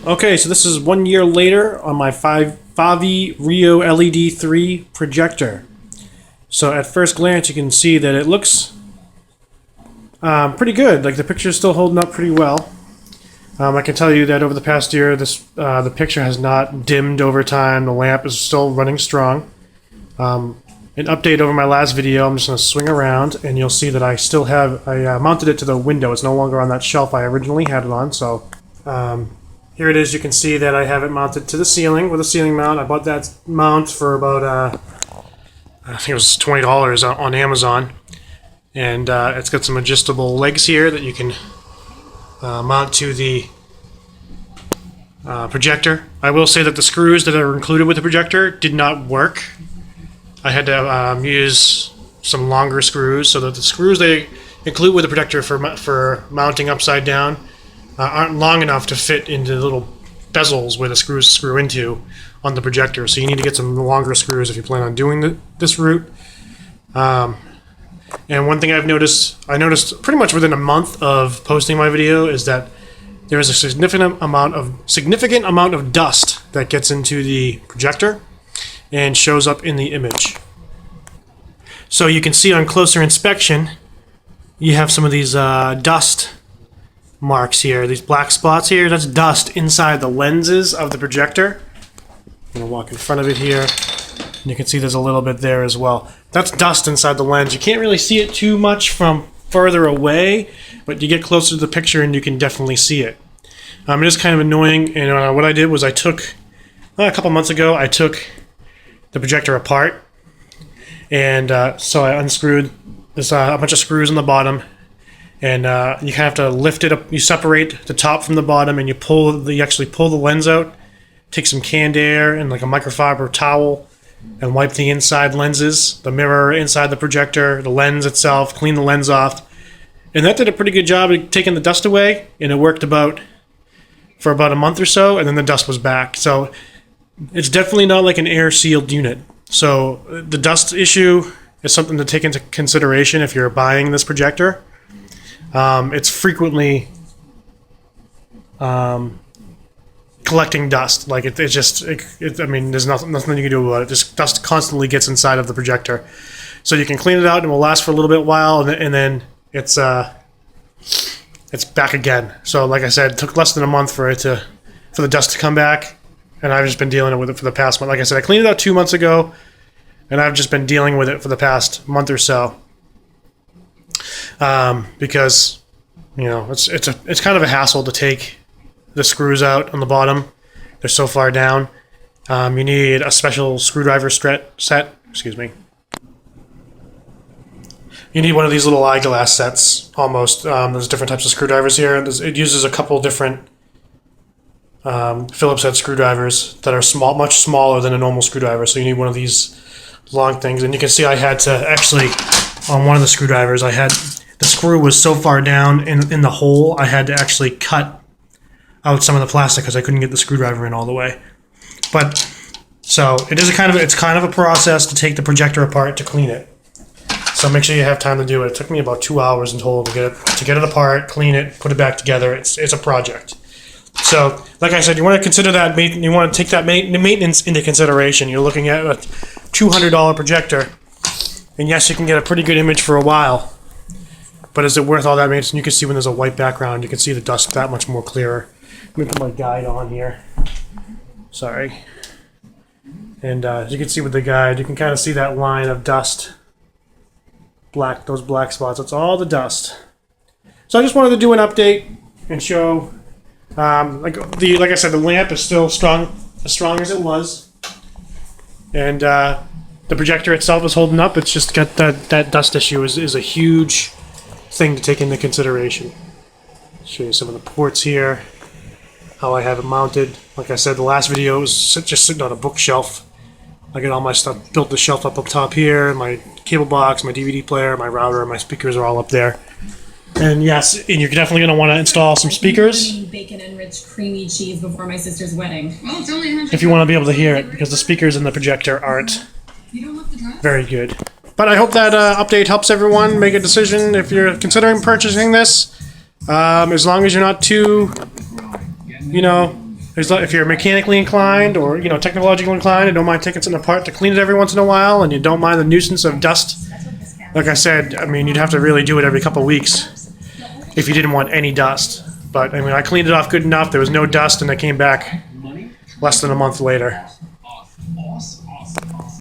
Okay, so this is 1 year later on my Favi Rio LED-3 projector. So at first glance you can see that it looks pretty good. Like the picture is still holding up pretty well. I can tell you that over the past year the picture has not dimmed over time. The lamp is still running strong. An update over my last video, I'm just going to swing around and you'll see that I still have, I mounted it to the window. It's no longer on that shelf I originally had it on. So here it is. You can see that I have it mounted to the ceiling with a ceiling mount. I bought that mount for about, I think it was $20 on Amazon. And it's got some adjustable legs here that you can mount to the projector. I will say that the screws that are included with the projector did not work. I had to use some longer screws, so that the screws they include with the projector for mounting upside down aren't long enough to fit into the little bezels where the screws screw into on the projector. So you need to get some longer screws if you plan on doing this route. And one thing I noticed pretty much within a month of posting my video is that there is a significant amount of dust that gets into the projector and shows up in the image. So you can see on closer inspection, you have some of these dust marks here, these black spots here. That's dust inside the lenses of the projector. I'm going to walk in front of it here, and you can see there's a little bit there as well. That's dust inside the lens. You can't really see it too much from further away, but you get closer to the picture and you can definitely see it. It is kind of annoying, and what I did was a couple months ago, I took the projector apart, and so I unscrewed this a bunch of screws on the bottom, and you kind of have to lift it up. You separate the top from the bottom, and you actually pull the lens out. Take some canned air and like a microfiber towel, and wipe the inside lenses, the mirror inside the projector, the lens itself. Clean the lens off, and that did a pretty good job of taking the dust away. And it worked for about a month or so, and then the dust was back. So it's definitely not like an air-sealed unit. So the dust issue is something to take into consideration if you're buying this projector. It's frequently collecting dust. Like I mean, there's nothing you can do about it. Just dust constantly gets inside of the projector. So you can clean it out and it will last for a little bit while, and then it's back again. So like I said, it took less than a month for the dust to come back. And I've just been dealing with it for the past month. Like I said, I cleaned it out 2 months ago, and I've just been dealing with it for the past month or so. Because it's kind of a hassle to take the screws out on the bottom. They're so far down. You need a special screwdriver set. Excuse me. You need one of these little eyeglass sets. Almost. There's different types of screwdrivers here. It uses a couple different Phillips head screwdrivers that are much smaller than a normal screwdriver, so you need one of these long things. And you can see I had to actually, on one of the screwdrivers, the screw was so far down in the hole, I had to actually cut out some of the plastic because I couldn't get the screwdriver in all the way. But so it's kind of a process to take the projector apart to clean it. So make sure you have time to do it. It took me about 2 hours in total to get it apart, clean it, put it back together. It's a project. So, like I said, you want to consider that. You want to take that maintenance into consideration. You're looking at a $200 projector, and yes, you can get a pretty good image for a while. But is it worth all that maintenance? And you can see when there's a white background, you can see the dust that much more clearer. Let me put my guide on here. Sorry. And as you can see with the guide, you can kind of see that line of dust, those black spots. It's all the dust. So I just wanted to do an update and show. Like I said, the lamp is still as strong as it was, and the projector itself is holding up. It's just got that dust issue is a huge thing to take into consideration. Show you some of the ports here, how I have it mounted. Like I said, the last video was just sitting on a bookshelf. I got all my stuff, built the shelf up top here, my cable box, my DVD player, my router, my speakers are all up there. And yes, and you're definitely going to want to install some speakers. Bacon-enriched creamy cheese before my sister's wedding. Well, it's only 100. If you want to be able to hear it, because the speakers in the projector aren't very good. But I hope that update helps everyone make a decision if you're considering purchasing this. As long as you're not too, If you're mechanically inclined or technologically inclined and don't mind taking something apart to clean it every once in a while, and you don't mind the nuisance of dust, like I said, I mean, you'd have to really do it every couple of weeks if you didn't want any dust. But I mean, I cleaned it off good enough. There was no dust, and I came back less than a month later.